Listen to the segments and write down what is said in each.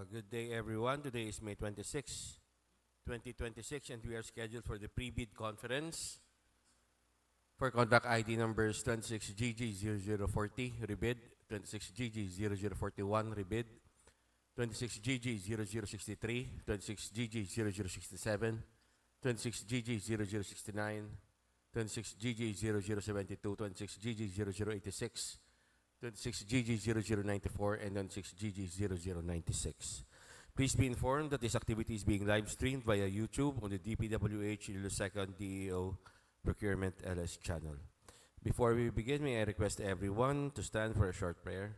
Good day, everyone. Today is May 26, 2026, and we are scheduled for the pre-bid conference for contract ID numbers 26GG0040, Rebid, 26GG0041, Rebid, 26GG0063, 26GG0067, 26GG0069, 26GG0072, 26GG0086, 26GG0094, and 26GG0096. Please be informed that this activity is being live streamed via YouTube on the DPWH Iloilo 2nd DEO Procurement LS channel. Before we begin, may I request everyone to stand for a short prayer.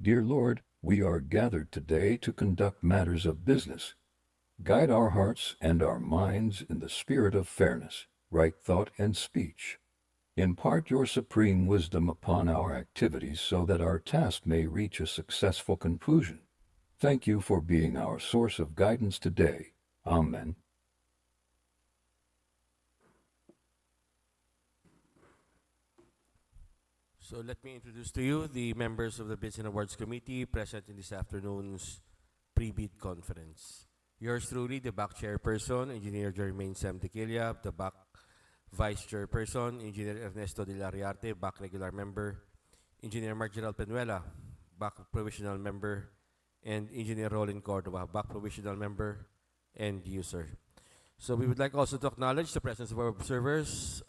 Dear Lord, we are gathered today to conduct matters of business. Guide our hearts and our minds in the spirit of fairness, right thought, and speech. Impart your supreme wisdom upon our activities so that our task may reach a successful conclusion. Thank you for being our source of guidance today. Amen. So let me introduce to you the members of the Bids and Awards Committee present in this afternoon's pre-bid conference. Yours truly, the back chairperson, Engineer Jermaine Sam Tequila, the back vice chairperson, Engineer Ernesto De La Riarte, back regular member, Engineer Margeral Penuela, back provisional member, and Engineer Roland Cordova, back provisional member and user. So we would like also to acknowledge the presence of our observers,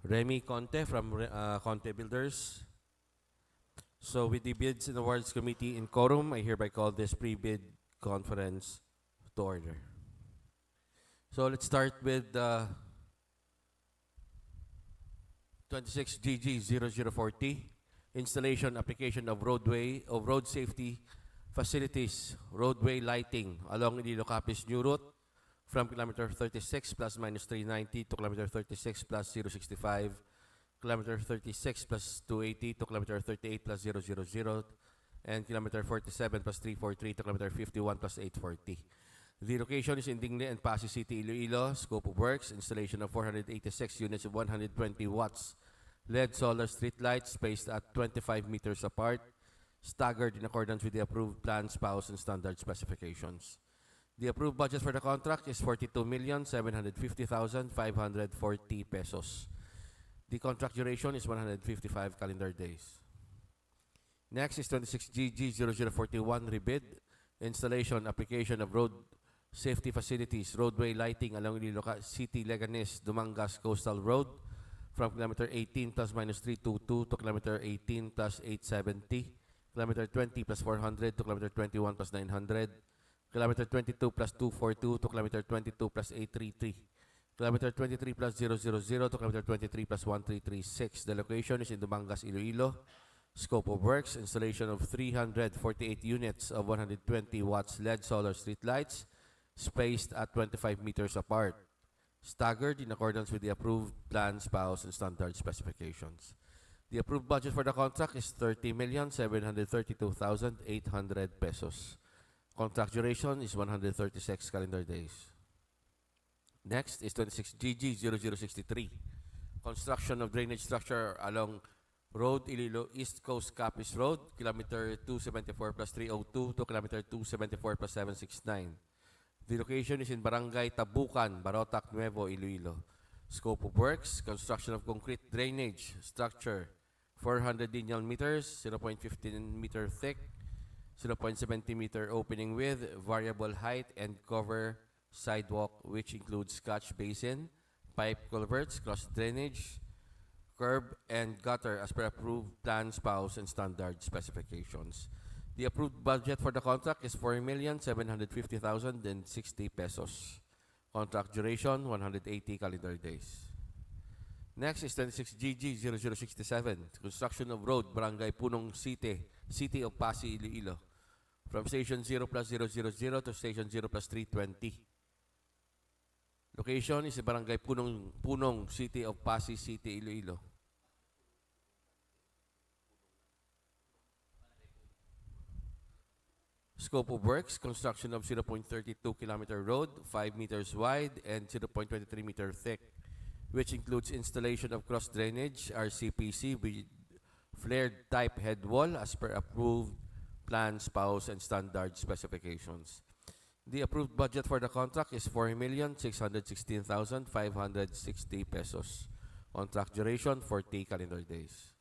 Remy Conte from Conte Builders. So with the Bids and Awards Committee in quorum, I hereby call this pre-bid conference to order. So let's start with 26GG0040, installation application of road safety facilities, roadway lighting along Iloilo Capiz New Route from kilometer 36 plus minus 390 to kilometer 36 plus 065, kilometer 36 plus 280 to kilometer 38 plus 000, and kilometer 47 plus 343 to kilometer 51 plus 840. The location is in Dingle and Pasig City, Iloilo. Scope of works, installation of 486 units of 120 watts LED solar street lights spaced at 25 meters apart, staggered in accordance with the approved plan, spouse, and standard specifications. The approved budget for the contract is 42,750,540 pesos. The contract duration is 155 calendar days. Next is 26GG0041 Rebid, installation application of road safety facilities, roadway lighting along Iloilo City, Leganes, Dumangas Coastal Road from kilometer 18 plus minus 322 to kilometer 18 plus 870, kilometer 20 plus 400 to kilometer 21 plus 900, kilometer 22 plus 242 to kilometer 22 plus 833, kilometer 23 plus 000 to kilometer 23 plus 1336. The location is in Dumangas, Iloilo. Scope of works, installation of 348 units of 120 watts LED solar street lights spaced at 25 meters apart, staggered in accordance with the approved plan, spouse, and standard specifications. The approved budget for the contract is 30,732,800 pesos. Contract duration is 136 calendar days. Next is 26GG0063, construction of drainage structure along Road Iloilo East Coast Capiz Road, kilometer 274 plus 302 to kilometer 274 plus 769. The location is in Barangay Tabucan, Barotac, Nuevo, Iloilo. Scope of works, construction of concrete drainage structure, 400 lineal meters, 0.15 meter thick, 0.70 meter opening width, variable height, and cover sidewalk, which includes catch basin, pipe culverts, cross drainage, curb, and gutter as per approved plan, spouse, and standard specifications. The approved budget for the contract is 4,750,060 pesos. Contract duration, 180 calendar days. Next is 26GG0067, construction of road, Barangay Punong City, City of Pasig, Iloilo, from station 0 plus 000 to station 0 plus 320. Location is in Barangay Punong City of Pasig City, Iloilo. Scope of works, construction of 0.32 kilometer road, 5 meters wide and 0.23 meter thick, which includes installation of cross drainage RCPC with flared type head wall as per approved plans, PAUs, and standard specifications. The approved budget for the contract is 4,616,560 pesos. Contract duration 40 calendar days.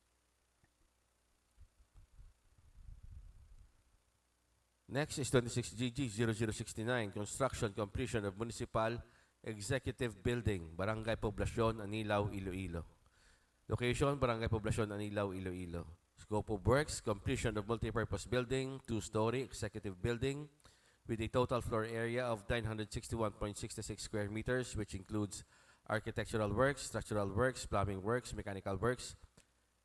Next is 26GG0069, construction completion of Municipal Executive Building, Barangay Poblacion, Anilao, Iloilo. Location, Barangay Poblacion, Anilao, Iloilo. Scope of works, completion of multipurpose building, 2-story executive building with a total floor area of 961.66 square meters, which includes architectural works, structural works, plumbing works, mechanical works,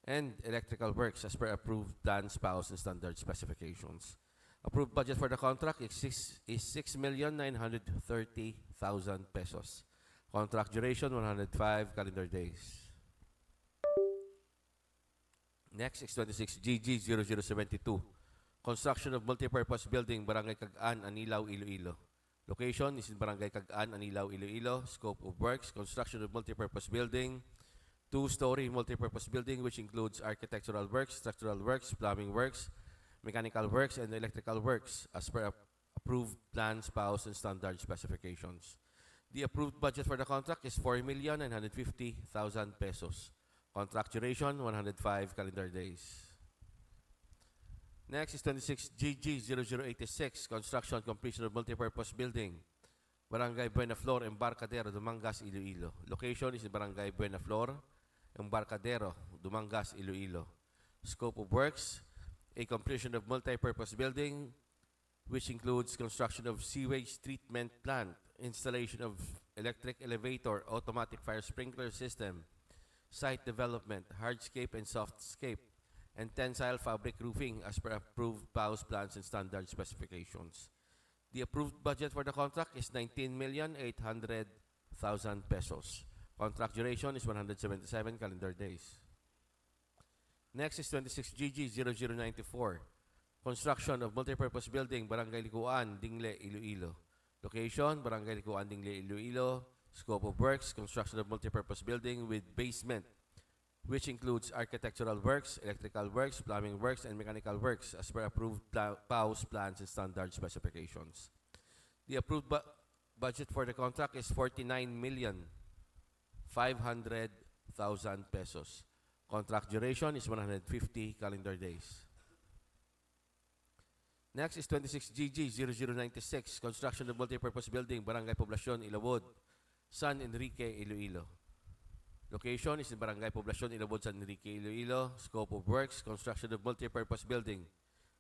and electrical works as per approved plans, PAUs, and standard specifications. Approved budget for the contract is 6,930,000 pesos. Contract duration 105 calendar days. Next is 26GG0072. Construction of multipurpose building, Barangay Cag-an, Anilao, Iloilo. Location is in Barangay Cag-an, Anilao, Iloilo. Scope of works, construction of multipurpose building, 2-story multipurpose building which includes architectural works, structural works, plumbing works, mechanical works, and electrical works as per approved plans, PAUs, and standard specifications. The approved budget for the contract is 4,950,000 pesos. Contract duration 105 calendar days. Next is 26GG0086, construction completion of multipurpose building, Barangay Buenaflor, Embarcadero, Dumangas, Iloilo. Location is in Barangay Buenaflor, Embarcadero, Dumangas, Iloilo. Scope of works, a completion of multipurpose building, which includes construction of sewage treatment plant, installation of electric elevator, automatic fire sprinkler system, site development, hardscape and softscape, and tensile fabric roofing as per approved PAUs, plans, and standard specifications. The approved budget for the contract is 19,800,000 pesos. Contract duration is 177 calendar days. Next is 26GG0094. Construction of multipurpose building, Barangay Likuan, Dingle, Iloilo. Location, Barangay Likuan, Dingle, Iloilo. Scope of works, construction of multipurpose building with basement, which includes architectural works, electrical works, plumbing works, and mechanical works as per approved PAUs, plans, and standard specifications. The approved budget for the contract is 49,500,000 pesos. Contract duration is 150 calendar days. Next is 26GG0096, construction of multipurpose building, Barangay Poblacion, Ilawod, San Enrique, Iloilo. Location is in Barangay Poblacion, Ilawod, San Enrique, Iloilo. Scope of works, construction of multipurpose building,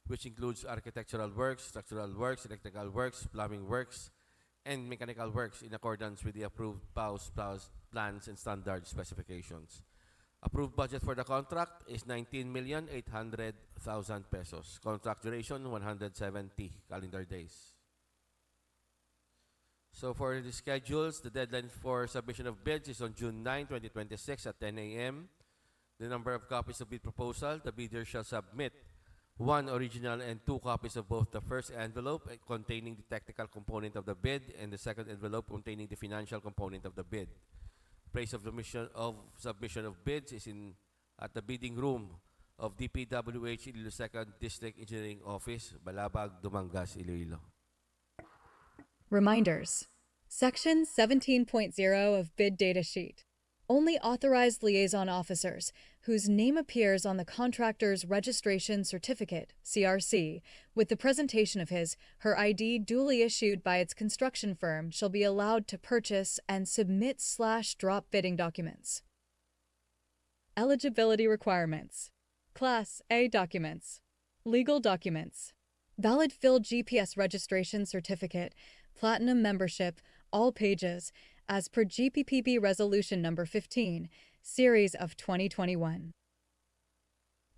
which includes architectural works, structural works, electrical works, plumbing works, and mechanical works in accordance with the approved PAUs, plans, and standard specifications. Approved budget for the contract is 19,800,000 pesos. Contract duration 170 calendar days. So for the schedules, the deadline for submission of bids is on June 9, 2026 at 10 a.m. The number of copies of bid proposal, the bidder shall submit 1 original and 2 copies of both the first envelope containing the technical component of the bid and the second envelope containing the financial component of the bid. Place of submission of bids is at the bidding room of DPWH Iloilo 2nd District Engineering Office, Balabag, Dumangas, Iloilo. Reminders. Section 17.0 of Bid Data Sheet. Only authorized liaison officers whose name appears on the contractor's registration certificate, CRC, with the presentation of her ID duly issued by its construction firm shall be allowed to purchase and submit/drop bidding documents. Eligibility requirements. Class A documents. Legal documents. Valid field GPS registration certificate, Platinum membership, all pages, as per GPPB Resolution Number 15, Series of 2021.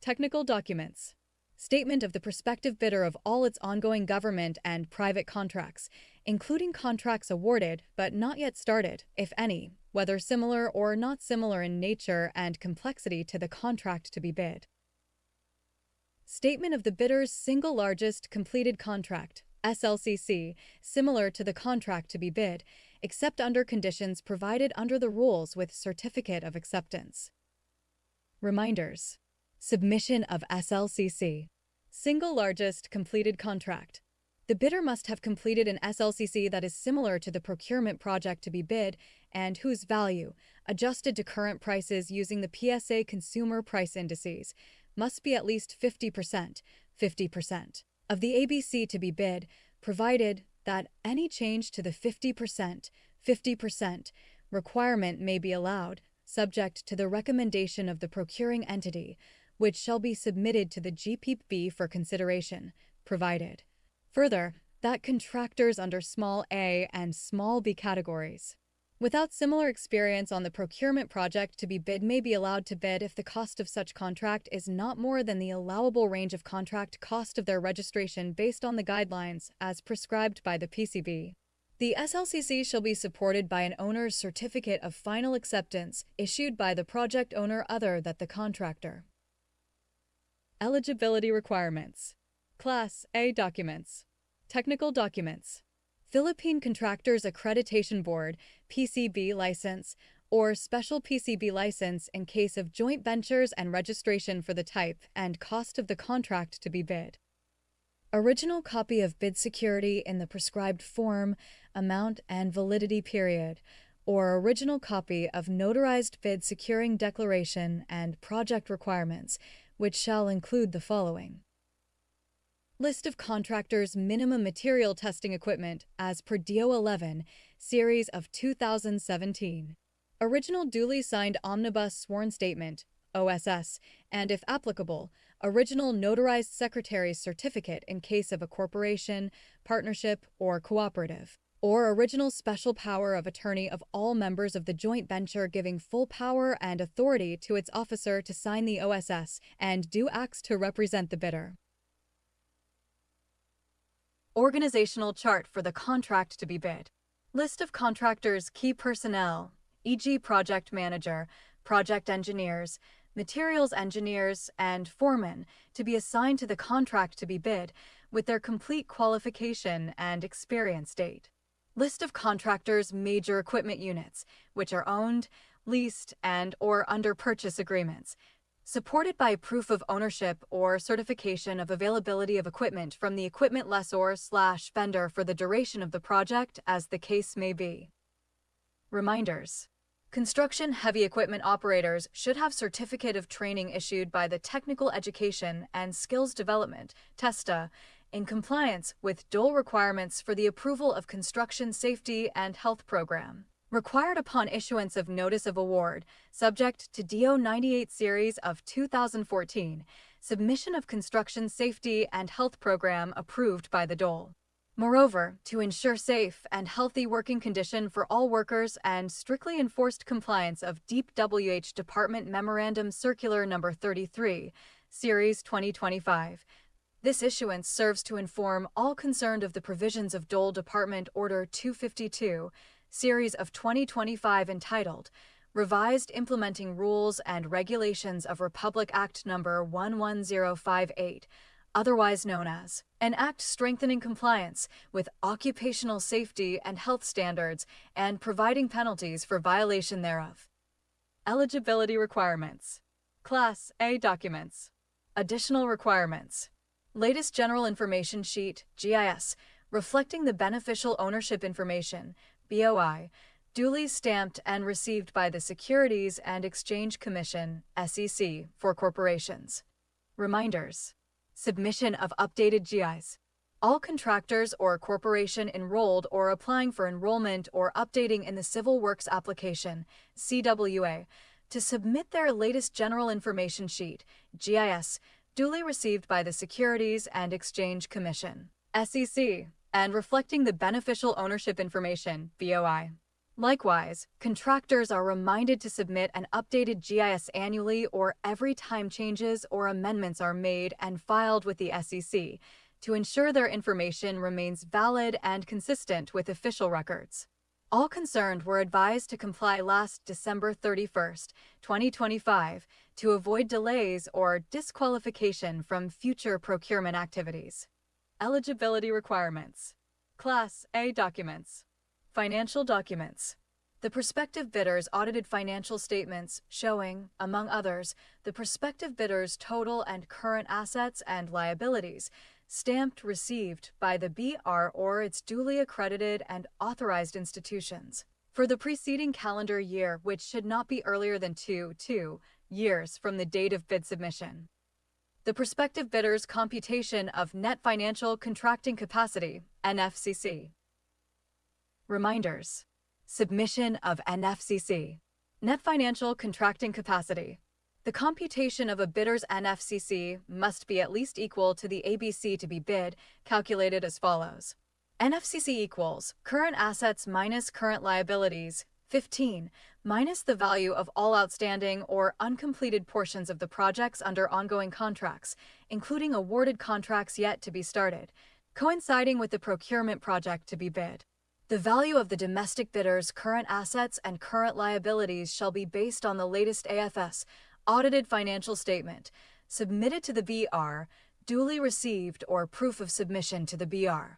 Technical documents. Statement of the prospective bidder of all its ongoing government and private contracts, including contracts awarded but not yet started, if any, whether similar or not similar in nature and complexity to the contract to be bid. Statement of the bidder's single largest completed contract, SLCC, similar to the contract to be bid, except under conditions provided under the rules with Certificate of Acceptance. Reminders. Submission of SLCC. Single largest completed contract. The bidder must have completed an SLCC that is similar to the procurement project to be bid and whose value, adjusted to current prices using the PSA consumer price indices, must be at least 50% of the ABC to be bid, provided that any change to the 50% requirement may be allowed, subject to the recommendation of the procuring entity, which shall be submitted to the GPB for consideration, provided. Further, that contractors under small a and small b categories without similar experience on the procurement project to be bid may be allowed to bid if the cost of such contract is not more than the allowable range of contract cost of their registration based on the guidelines as prescribed by the PCB. The SLCC shall be supported by an owner's certificate of final acceptance issued by the project owner other than the contractor. Eligibility requirements. Class A documents. Technical documents. Philippine Contractors Accreditation Board PCB license or special PCB license in case of joint ventures and registration for the type and cost of the contract to be bid. Original copy of bid security in the prescribed form, amount, and validity period, or original copy of notarized bid securing declaration and project requirements, which shall include the following. List of contractors' minimum material testing equipment as per DO 11, series of 2017. Original duly signed omnibus sworn statement, OSS, and if applicable, original notarized secretary's certificate in case of a corporation, partnership, or cooperative, or original special power of attorney of all members of the joint venture giving full power and authority to its officer to sign the OSS and do acts to represent the bidder. Organizational chart for the contract to be bid. List of contractors' key personnel, e.g. project manager, project engineers, materials engineers, and foremen to be assigned to the contract to be bid with their complete qualification and experience date. List of contractors' major equipment units, which are owned, leased, and/or under purchase agreements, supported by proof of ownership or certification of availability of equipment from the equipment lessor/vendor for the duration of the project as the case may be. Reminders. Construction heavy equipment operators should have certificate of training issued by the Technical Education and Skills Development, TESTA, in compliance with DOL requirements for the approval of Construction Safety and Health Program. Required upon issuance of Notice of Award, subject to DO 98 Series of 2014, submission of Construction Safety and Health Program approved by the DOL. Moreover, to ensure safe and healthy working condition for all workers and strictly enforced compliance of Deep WH Department Memorandum Circular No. 33, Series 2025, this issuance serves to inform all concerned of the provisions of DOL Department Order 252, Series of 2025 entitled Revised Implementing Rules and Regulations of Republic Act No. 11058, otherwise known as an act strengthening compliance with occupational safety and health standards and providing penalties for violation thereof. Eligibility requirements. Class A documents. Additional requirements. Latest General Information Sheet, GIS, reflecting the beneficial ownership information, BOI, duly stamped and received by the Securities and Exchange Commission, SEC, for corporations. Reminders. Submission of updated GIs. All contractors or corporation enrolled or applying for enrollment or updating in the Civil Works Application, CWA, to submit their latest General Information Sheet, GIS, duly received by the Securities and Exchange Commission, SEC, and reflecting the beneficial ownership information, BOI. Likewise, contractors are reminded to submit an updated GIS annually or every time changes or amendments are made and filed with the SEC to ensure their information remains valid and consistent with official records. All concerned were advised to comply last December 31st, 2025, to avoid delays or disqualification from future procurement activities. Eligibility requirements. Class A documents. Financial documents. The prospective bidders audited financial statements showing, among others, the prospective bidder's total and current assets and liabilities, stamped received by the BR or its duly accredited and authorized institutions, for the preceding calendar year, which should not be earlier than 2 years from the date of bid submission. The prospective bidder's computation of net financial contracting capacity, NFCC. Reminders. Submission of NFCC. Net financial contracting capacity. The computation of a bidder's NFCC must be at least equal to the ABC to be bid, calculated as follows. NFCC equals current assets minus current liabilities, 15, minus the value of all outstanding or uncompleted portions of the projects under ongoing contracts, including awarded contracts yet to be started, coinciding with the procurement project to be bid. The value of the domestic bidder's current assets and current liabilities shall be based on the latest AFS, audited financial statement, submitted to the BR, duly received or proof of submission to the BR.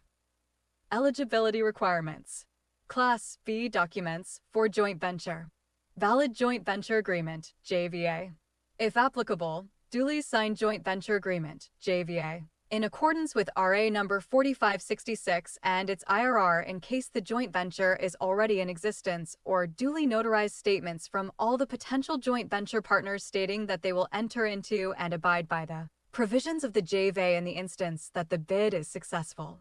Eligibility requirements. Class B documents for joint venture. Valid joint venture agreement, JVA. If applicable, duly signed joint venture agreement, JVA, in accordance with RA number 4566 and its IRR in case the joint venture is already in existence, or duly notarized statements from all the potential joint venture partners stating that they will enter into and abide by the provisions of the JVA in the instance that the bid is successful.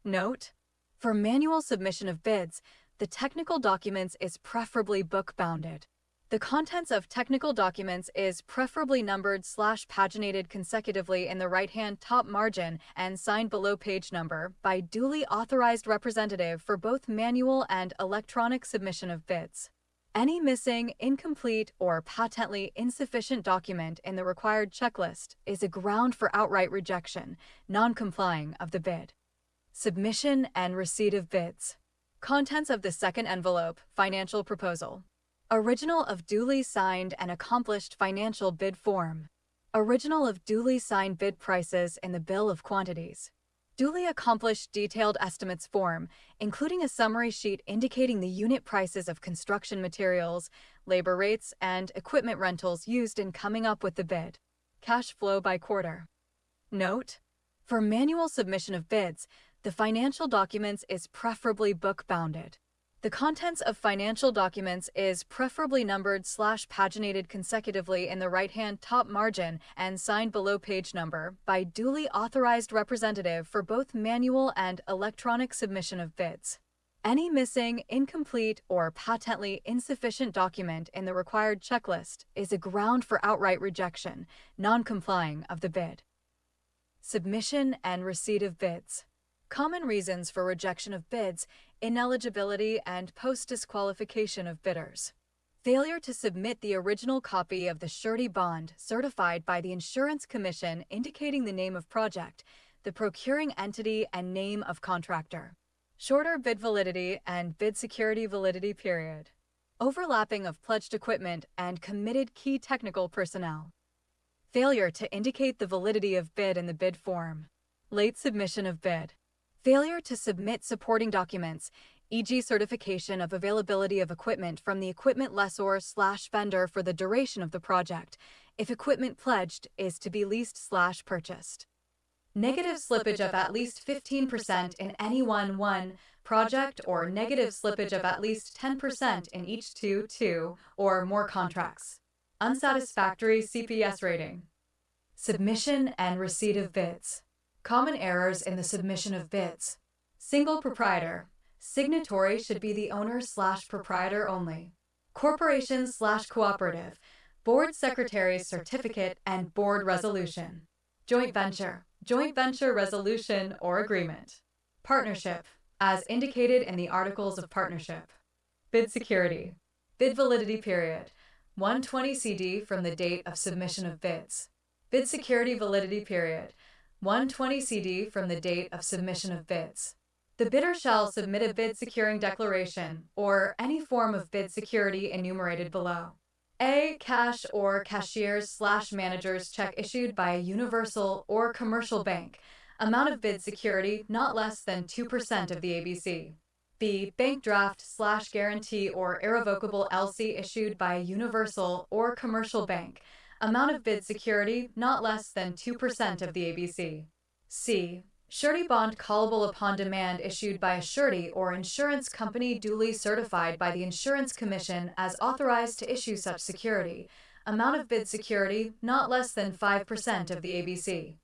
Note: for manual submission of bids, the technical documents is preferably book-bounded. The contents of technical documents is preferably numbered/paginated consecutively in the right-hand top margin and signed below page number by duly authorized representative for both manual and electronic submission of bids. Any missing, incomplete, or patently insufficient document in the required checklist is a ground for outright rejection, non-complying of the bid. Submission and receipt of bids. Contents of the second envelope, financial proposal. Original of duly signed and accomplished financial bid form. Original of duly signed bid prices in the bill of quantities. Duly accomplished detailed estimates form, including a summary sheet indicating the unit prices of construction materials, labor rates, and equipment rentals used in coming up with the bid. Cash flow by quarter. Note: for manual submission of bids, the financial documents is preferably book-bounded. The contents of financial documents is preferably numbered/paginated consecutively in the right-hand top margin and signed below page number by duly authorized representative for both manual and electronic submission of bids. Any missing, incomplete, or patently insufficient document in the required checklist is a ground for outright rejection, non-complying of the bid. Submission and receipt of bids. Common reasons for rejection of bids, ineligibility, and post-disqualification of bidders. Failure to submit the original copy of the surety bond certified by the Insurance Commission indicating the name of project, the procuring entity, and name of contractor. Shorter bid validity and bid security validity period. Overlapping of pledged equipment and committed key technical personnel. Failure to indicate the validity of bid in the bid form. Late submission of bid. Failure to submit supporting documents, e.g. certification of availability of equipment from the equipment lessor/vendor for the duration of the project, if equipment pledged is to be leased/purchased. Negative slippage of at least 15% in any one project, or negative slippage of at least 10% in each two or more contracts. Unsatisfactory CPS rating. Submission and receipt of bids. Common errors in the submission of bids. Single proprietor. Signatory should be the owner/proprietor only. Corporation/cooperative. Board secretary's certificate and board resolution. Joint venture. Joint venture resolution or agreement. Partnership, as indicated in the Articles of Partnership. Bid security. Bid validity period. 120 CD from the date of submission of bids. Bid security validity period. 120 CD from the date of submission of bids. The bidder shall submit a bid securing declaration or any form of bid security enumerated below. A. Cash or cashier's/manager's check issued by a universal or commercial bank. Amount of bid security not less than 2% of the ABC. B. Bank draft/guarantee or irrevocable LC issued by a universal or commercial bank. Amount of bid security not less than 2% of the ABC. C. Surety bond callable upon demand issued by a surety or insurance company duly certified by the Insurance Commission as authorized to issue such security. Amount of bid security not less than 5% of the ABC.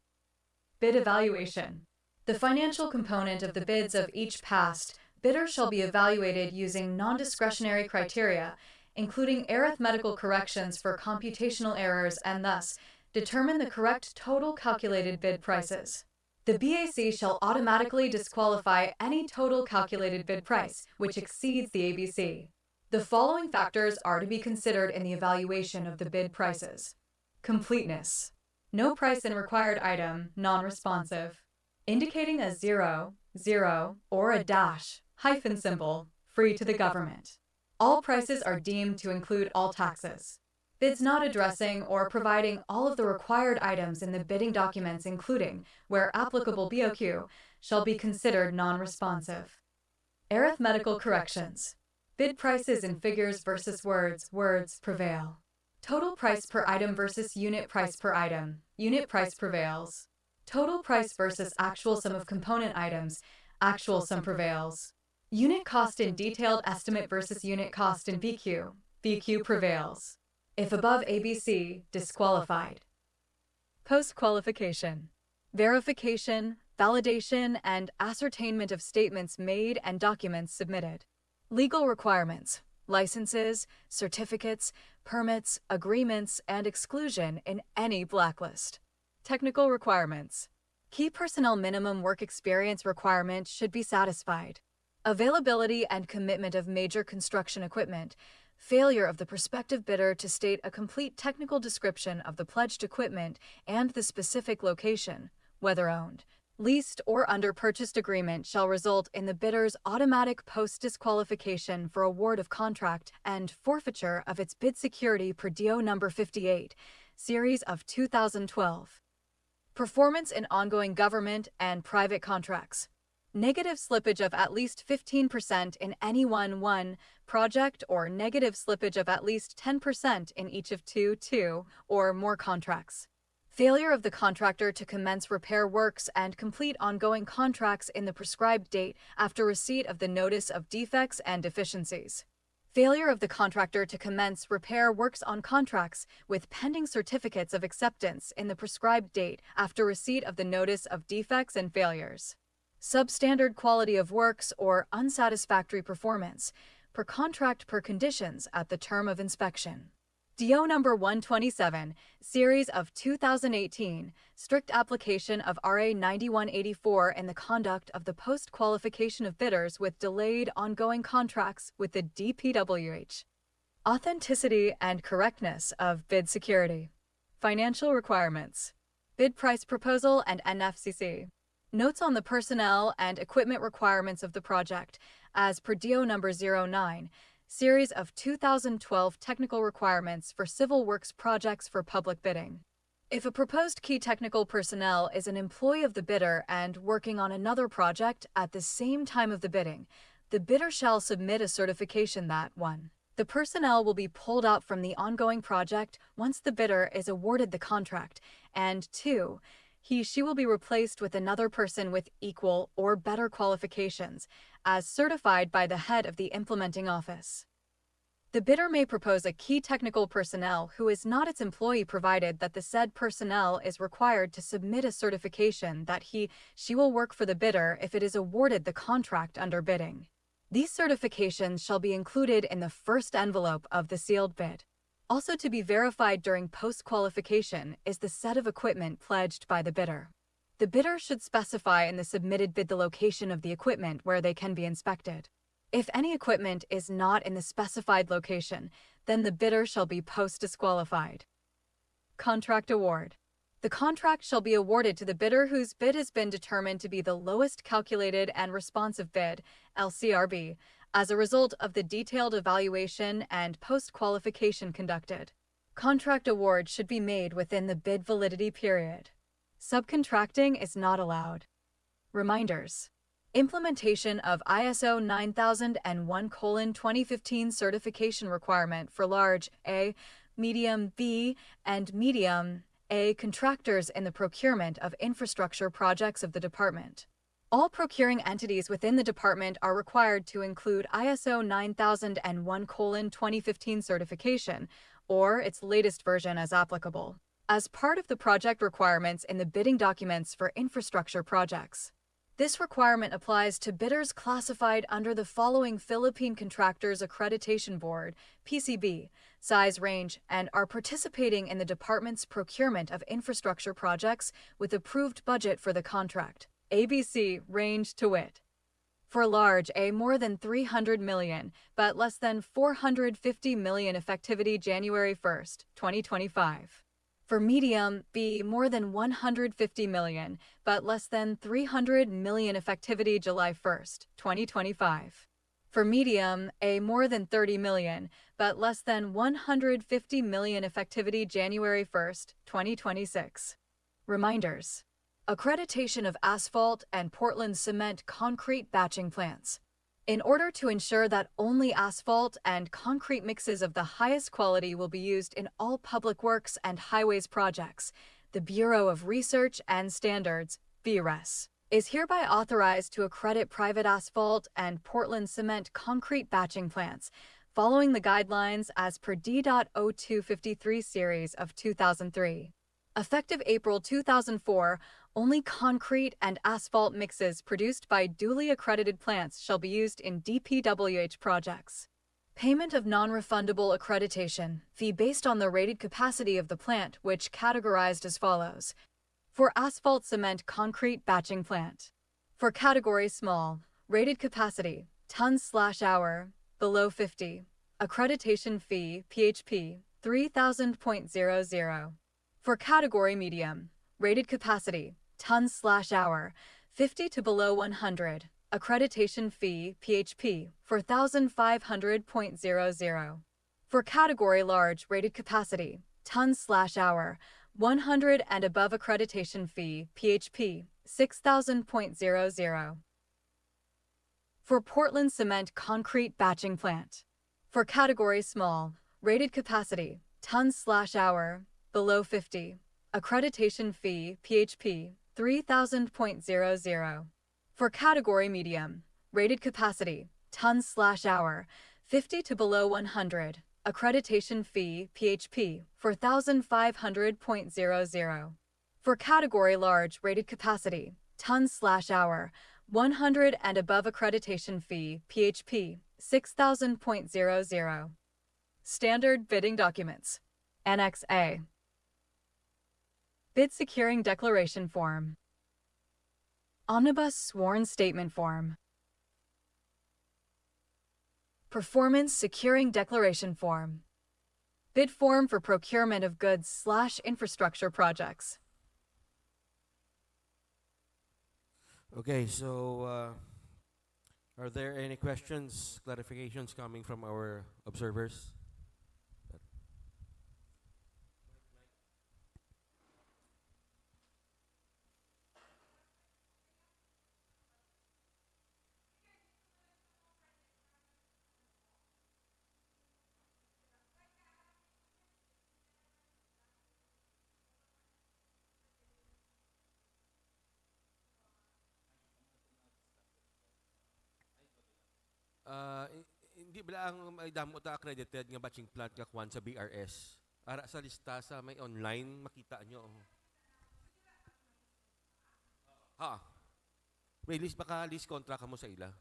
Bid evaluation. The financial component of the bids of each past bidder shall be evaluated using non-discretionary criteria, including arithmetical corrections for computational errors, and thus determine the correct total calculated bid prices. The BAC shall automatically disqualify any total calculated bid price which exceeds the ABC. The following factors are to be considered in the evaluation of the bid prices. Completeness. No price in required item non-responsive. Indicating a 0, 0, or a dash, hyphen symbol, free to the government. All prices are deemed to include all taxes. Bids not addressing or providing all of the required items in the bidding documents, including, where applicable, BOQ, shall be considered non-responsive. Arithmetical corrections. Bid prices in figures versus words prevail. Total price per item versus unit price per item, unit price prevails. Total price versus actual sum of component items, actual sum prevails. Unit cost in detailed estimate versus unit cost in BQ, BQ prevails. If above ABC, disqualified. Post-qualification. Verification, validation, and ascertainment of statements made and documents submitted. Legal requirements, licenses, certificates, permits, agreements, and exclusion in any blacklist. Technical requirements. Key personnel minimum work experience requirement should be satisfied. Availability and commitment of major construction equipment. Failure of the prospective bidder to state a complete technical description of the pledged equipment and the specific location, whether owned, leased, or under purchased agreement, shall result in the bidder's automatic post-disqualification for award of contract and forfeiture of its bid security per DO number 58, series of 2012. Performance in ongoing government and private contracts. Negative slippage of at least 15% in any one project, or negative slippage of at least 10% in each of two or more contracts. Failure of the contractor to commence repair works and complete ongoing contracts in the prescribed date after receipt of the notice of defects and deficiencies. Failure of the contractor to commence repair works on contracts with pending certificates of acceptance in the prescribed date after receipt of the notice of defects and failures. Substandard quality of works or unsatisfactory performance per contract per conditions at the term of inspection. DO number 127, series of 2018, strict application of RA 9184 in the conduct of the post-qualification of bidders with delayed ongoing contracts with the DPWH. Authenticity and correctness of bid security. Financial requirements. Bid price proposal and NFCC. Notes on the personnel and equipment requirements of the project, as per DO number 09, series of 2012 technical requirements for civil works projects for public bidding. If a proposed key technical personnel is an employee of the bidder and working on another project at the same time of the bidding, the bidder shall submit a certification that 1. The personnel will be pulled out from the ongoing project once the bidder is awarded the contract, and 2. She will be replaced with another person with equal or better qualifications, as certified by the head of the implementing office. The bidder may propose a key technical personnel who is not its employee, provided that the said personnel is required to submit a certification that she will work for the bidder if it is awarded the contract under bidding. These certifications shall be included in the first envelope of the sealed bid. Also to be verified during post-qualification is the set of equipment pledged by the bidder. The bidder should specify in the submitted bid the location of the equipment where they can be inspected. If any equipment is not in the specified location, then the bidder shall be post-disqualified. Contract award. The contract shall be awarded to the bidder whose bid has been determined to be the lowest calculated and responsive bid, LCRB, as a result of the detailed evaluation and post-qualification conducted. Contract award should be made within the bid validity period. Subcontracting is not allowed. Reminders. Implementation of ISO 9001:2015 certification requirement for large A, medium B, and medium A contractors in the procurement of infrastructure projects of the department. All procuring entities within the department are required to include ISO 9001:2015 certification, or its latest version as applicable, as part of the project requirements in the bidding documents for infrastructure projects. This requirement applies to bidders classified under the following Philippine Contractors Accreditation Board, PCB, size range and are participating in the department's procurement of infrastructure projects with approved budget for the contract. ABC range to wit. For large A, more than 300 million, but less than 450 million effectivity January 1st, 2025. For medium B, more than 150 million, but less than 300 million effectivity July 1st, 2025. For medium A, more than 30 million, but less than 150 million effectivity January 1st, 2026. Reminders. Accreditation of asphalt and Portland cement concrete batching plants. In order to ensure that only asphalt and concrete mixes of the highest quality will be used in all public works and highways projects, the Bureau of Research and Standards, BRES, is hereby authorized to accredit private asphalt and Portland cement concrete batching plants, following the guidelines as per D.0253 series of 2003. Effective April 2004, only concrete and asphalt mixes produced by duly accredited plants shall be used in DPWH projects. Payment of non-refundable accreditation fee based on the rated capacity of the plant, which categorized as follows. For asphalt cement concrete batching plant. For category small, rated capacity, tons/hour, below 50. Accreditation fee, PHP, 3000.00. For category medium, rated capacity, tons/hour, 50 to below 100. Accreditation fee, PHP, 4500.00. For category large, rated capacity, tons/hour, 100 and above. Accreditation fee, PHP, 6000.00. For Portland cement concrete batching plant. For category small, rated capacity, tons/hour, below 50. Accreditation fee, PHP, 3000.00. For category medium, rated capacity, tons/hour, 50 to below 100. Accreditation fee, PHP, 4500.00. For category large, rated capacity, tons/hour, 100 and above. Accreditation fee, PHP, 6000.00. Standard bidding documents. Annex A. Bid Securing Declaration Form. Omnibus Sworn Statement Form. Performance Securing Declaration Form. Bid form for procurement of goods/infrastructure projects. Okay, so are there any questions, clarifications coming from our observers? Hindi bala ang may damo ta accredited nga batching plant nga kwan sa BRS. Ara sa lista sa may online makita nyo. Ha. May list baka list contract mo sa ila.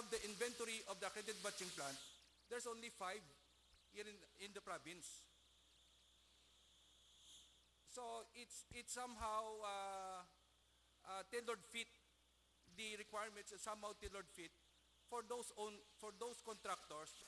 have the inventory of the accredited batching plant, there's only 5 here in the province. So it's somehow tailored fit, the requirements are somehow tailored fit for those contractors.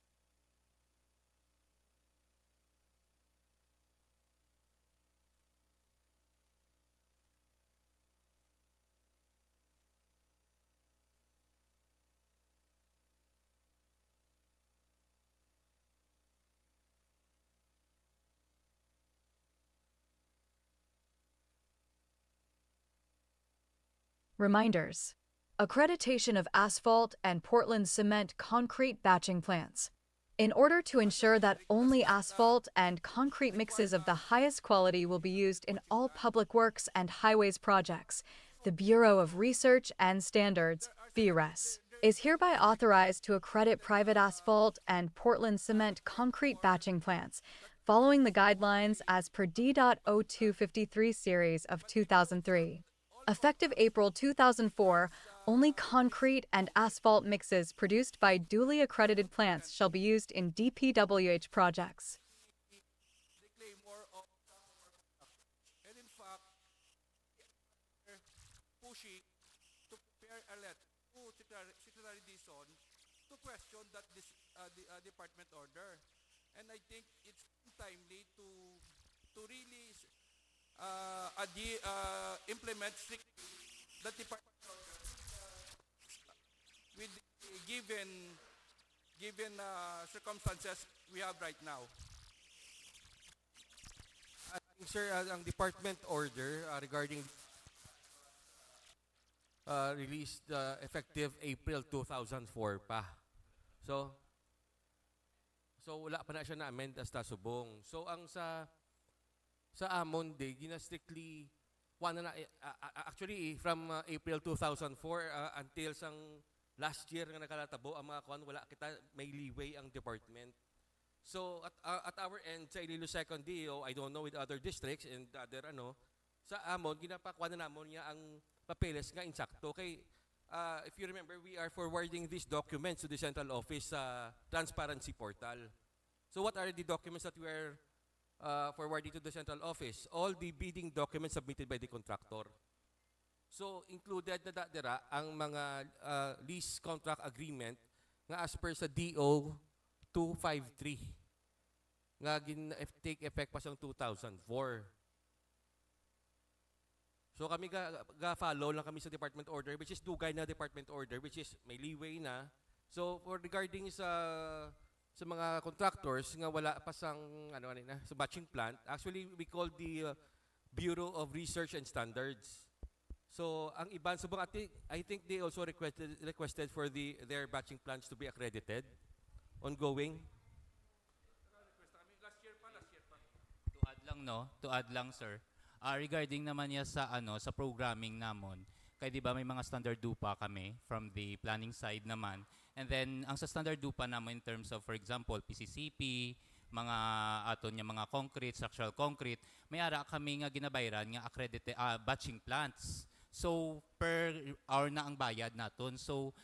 Reminders. Accreditation of asphalt and Portland cement concrete batching plants. In order to ensure that only asphalt and concrete mixes of the highest quality will be used in all public works and highways projects, the Bureau of Research and Standards, BRES, is hereby authorized to accredit private asphalt and Portland cement concrete batching plants, following the guidelines as per D.0253 series of 2003. Effective April 2004, only concrete and asphalt mixes produced by duly accredited plants shall be used in DPWH projects. They claim more of, and in fact, they're pushing to prepare a letter to Secretary Dizon to question that department order. And I think it's timely to really implement strictly the department order with the given circumstances we have right now. Sir, ang department order regarding released effective April 2004 pa. So wala pa na siya na-amend as tasubong. So ang sa Amon Day, gina-strictly actually from April 2004 until sang last year nga nakalatabo ang mga kuan, wala kita may leeway ang department. So at our end sa Iloilo Second DO, I don't know with other districts and other sa Amon ginapakuha na namon niya ang papeles nga insakto kay if you remember, we are forwarding these documents to the central office transparency portal. So what are the documents that we are forwarding to the central office? All the bidding documents submitted by the contractor. So included na dira ang mga lease contract agreement nga as per sa DO 253 nga take effect pa siyang 2004. So kami ga-follow lang kami sa department order, which is dugay na department order, which is may leeway na. So for regarding sa mga contractors nga wala pa sang sa batching plant, actually we call the Bureau of Research and Standards. So ang iban subong I think they also requested for their batching plants to be accredited ongoing. To add lang sir. Regarding naman niya sa sa programming namon, kaya di ba may mga standard DUPA kami from the planning side naman. And then ang sa standard DUPA naman in terms of for example PCCP, mga mga concrete, structural concrete, may ara kami nga ginabayran nga accredited batching plants. So per hour na ang bayad naton. So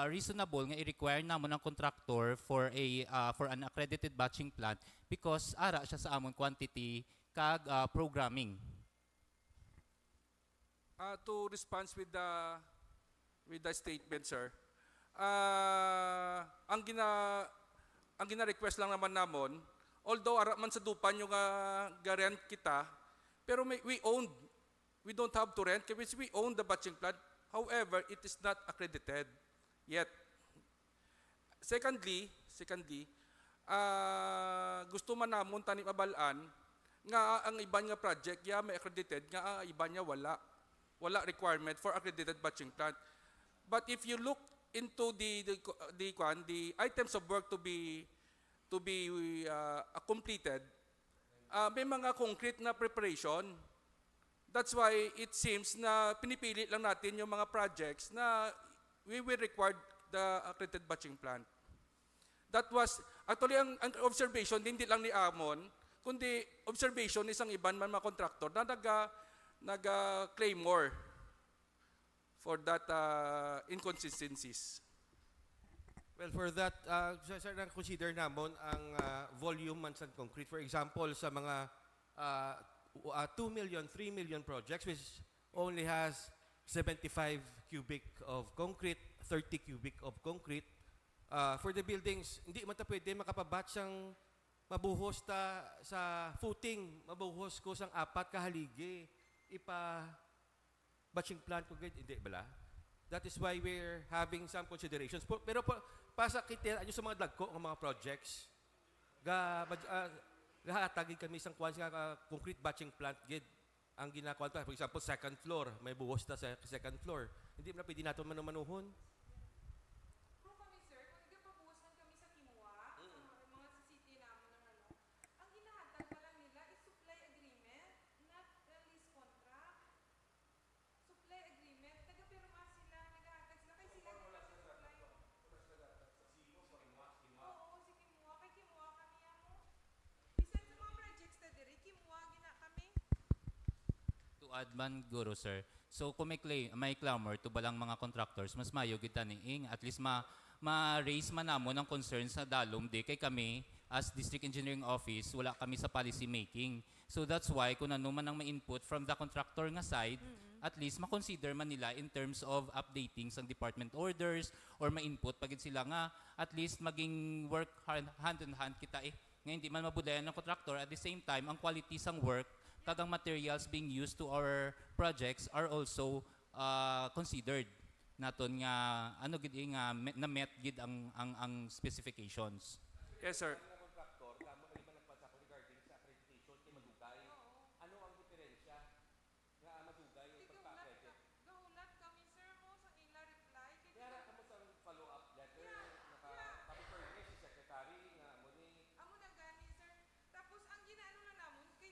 reasonable nga i-require namon ang contractor for an accredited batching plant because ara siya sa amon quantity kag programming. To respond with the statement, sir. Ang gina-request lang naman namon, although ara man sa dupa nyo nga rent kita, pero we don't have to rent because we own the batching plant. However, it is not accredited yet. Secondly, gusto man namon tani mabalaan nga ang iban nga project may accredited, nga ang iban niya wala requirement for accredited batching plant. But if you look into the items of work to be completed, may mga concrete na preparation. That's why it seems na pinipili lang natin yung mga projects na we will require the accredited batching plant. That was actually ang observation hindi lang ni Amon, kundi observation isang iban man mga contractor na naga-claim more for that inconsistencies. Well, for that, sir, consider namon ang volume man sa concrete. For example, sa mga 2 million, 3 million projects, which only has 75 cubic of concrete, 30 cubic of concrete. For the buildings, hindi man ta pwede makapabatch ang mabuhos ta sa footing, mabuhos ko sang 4 kahaligi. Batching plant ko, hindi bala? That is why we're having some considerations. Pero pasa kita sa mga dagko ng mga projects, gahatagin kami isang kwan sa concrete batching plant gid. Ang ginagawa pa, for example, second floor, may buhos ta sa second floor. Hindi na pwede natin manumanuhon. Kung kami, sir, kung nagpapabuhusan kami sa Kimua, sa mga sa city namin ng ano, ang hinahatag pa lang nila is supply agreement, not lease contract. Supply agreement, taga-pirma sila, naghahatag sila, kaya sila nagpa-supply. Oo, si Kimua, kay Kimua kami mo. Bisan sa mga projects na diri, Kimua gina kami. To add man, Guro, sir. So kung may clamor to balang mga contractors, mas mayo kita niing at least ma-raise man namon ang concerns sa dalom di kay kami as District Engineering Office wala kami sa policy making. So that's why kung ano man ang ma-input from the contractor nga side, at least ma-consider man nila in terms of updating sang department orders or ma-input pagid sila nga at least maging work hand in hand kita nga hindi man mabudayan ng contractor at the same time ang quality sang work kagang materials being used to our projects are also considered naton nga ano gid nga na met gid ang specifications. Yes, sir. Gahulat kami, sir, mo sa ila reply. Amo na gani, sir. Tapos ang ginaano na namon kay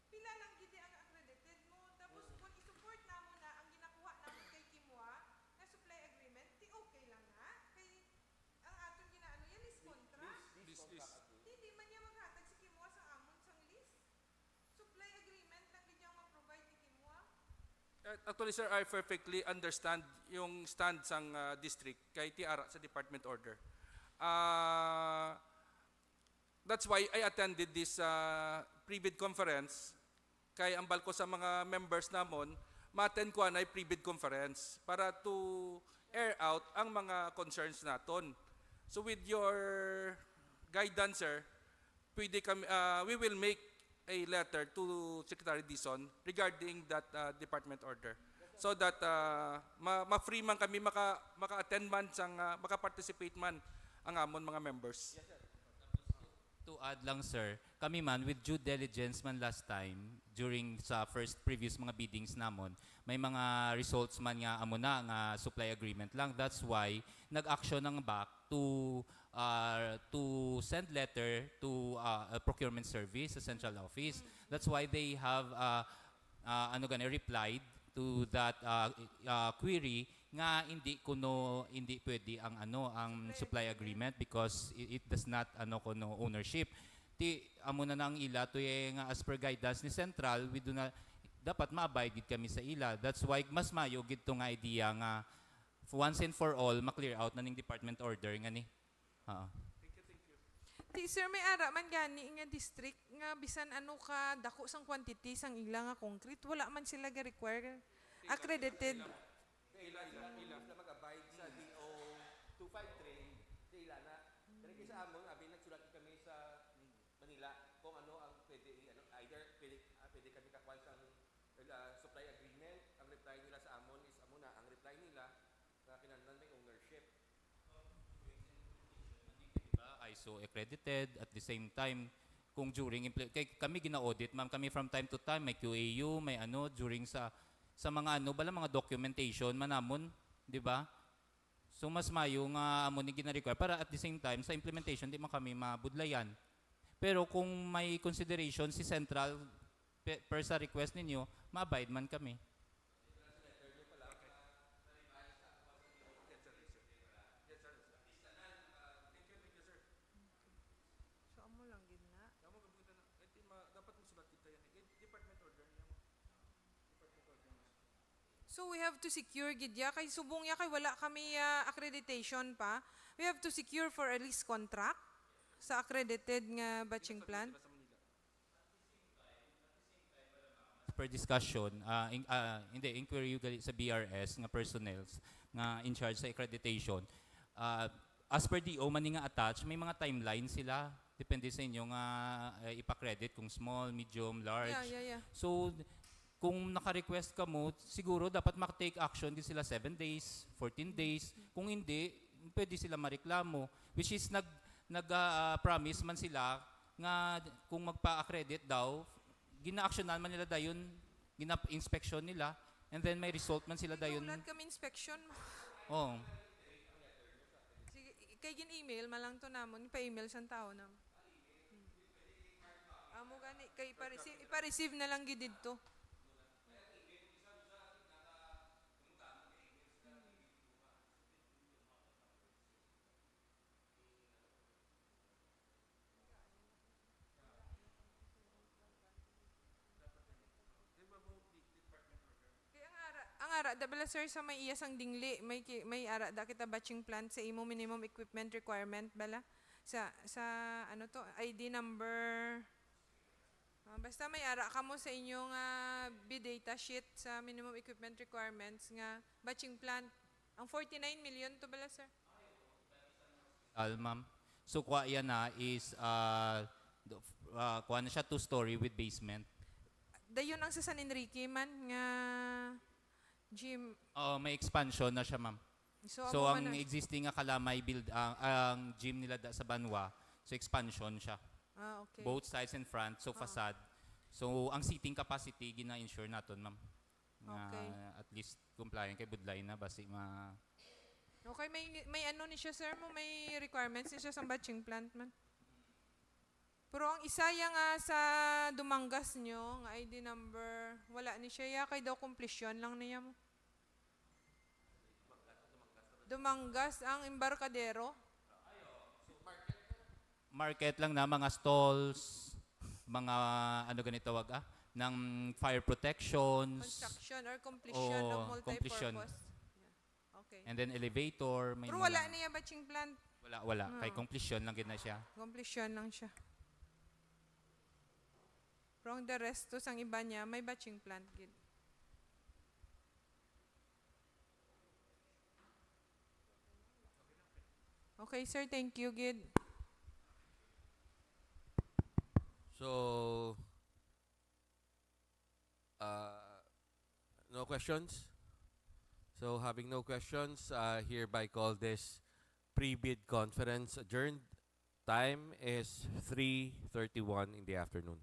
pila lang gid ang accredited mo. Tapos kung i-support namo na ang ginakuha namon kay Kimwa na supply agreement, di okay lang nga. Kay ang aton ginaano yan is contract. Hindi man niya maghatag si Kimwa sa amon sang list. Supply agreement lang gid yang ma-provide ni Kimwa. Actually, sir, I perfectly understand yung stand sang district kay Tiara sa department order. That's why I attended this pre-bid conference kay ang balko sa mga members namon ma-attend ko na pre-bid conference para to air out ang mga concerns naton. So with your guidance, sir, pwede kami, we will make a letter to Secretary Dizon regarding that department order so that ma-free man kami maka-attend man sang maka-participate man ang amon mga members. To add lang, sir, kami man with due diligence man last time during sa first previous mga biddings namon, may mga results man nga amo na nga supply agreement lang. That's why nag-action ng back to send letter to a procurement service sa central office. That's why they have replied to that query nga hindi pwede ang supply agreement because it does not ownership. Amo na nang ila to nga as per guidance ni central we do not dapat ma-abide kami sa ila. That's why mas mayo gid to nga idea nga once and for all ma-clear out na ning department order nga ni. Sir, may ara man gani nga district nga bisan ano ka dako sang quantity sang ila nga concrete wala man sila ga require accredited. Ila na mag-abide sa DO 253, ila na. Pero kaysa amon, nagsulat kami sa Manila kung ano ang pwede, either pwede kami kakuha sa supply agreement. Ang reply nila sa amon is amo na. Ang reply nila na kinahanglan may ownership. ISO accredited at the same time kung during kami gina-audit ma'am kami from time to time may QAU may during sa mga mga documentation manamon, di ba? So mas mayo nga amo ni gina-require para at the same time sa implementation di man kami mabudlayan. Pero kung may consideration si central per sa request ninyo, ma-abide man kami. So amo lang gid na. Dapat musulat kita yan. Department order niya. So we have to secure gid ya kay subong ya kay wala kami accreditation pa. we have to secure for a lease contract sa accredited nga batching plant. Per discussion, hindi, inquiry yung sa BRS nga personnels nga in charge sa accreditation. As per DO, mani nga attach, may mga timeline sila. Depende sa inyo nga ipakredit kung small, medium, large. Yeah. So, kung naka-request ka mo, siguro dapat mak-take action din sila 7 days, 14 days. Kung hindi, pwede sila mareklamo. Which is nag-promise man sila nga kung magpa-accredit daw, gina-actionan man nila dayon, gina-inspection nila, and then may result man sila dayon. Ulat kami inspection. Oh. Sige, kay gin-email malang to namon, pa-email sa tao na. Amo gani kay ipa-receive na lang gid didto. Ang ara da bala sir sa may iyas ang dingli may ara da kita batching plant sa imo minimum equipment requirement bala sa ano to ID number. Basta may ara ka mo sa inyong bid data sheet sa minimum equipment requirements nga batching plant. Ang 49 million to bala sir. Ma'am. So, kuha yan na is, kuha na siya 2-story with basement. Dayon ang sa San Enrique man nga gym. May expansion na siya, ma'am. So, amo ang man na- existing nga kalamay build, ang gym nila sa Banwa, so expansion siya. okay. Both sides and front, so facade. So, ang seating capacity, gina-insure natin, ma'am. Okay. At least compliant kay Budlay na, basi Okay, may ano ni siya sir mo, may requirements ni siya sa batching plant man. Pero ang isa nga sa Dumangas nyo, nga ID number, wala ni siya ya, kay daw completion lang niya mo. Dumangas, ang Embarcadero. market lang na mga stalls, mga ano ganito tawag ng fire protections. Construction or completion Oo, of multi-purpose. completion. Yeah. Okay. And then elevator, may Pero mga- wala niya batching plant. Wala. No. Kay completion lang gina siya. Completion lang siya. Pero ang the rest, to sang iba niya, may batching plant. Gid. Okay, sir. Thank you, Gid. So, no questions? So, having no questions, hereby call this pre-bid conference adjourned. Time is 3:31 in the afternoon.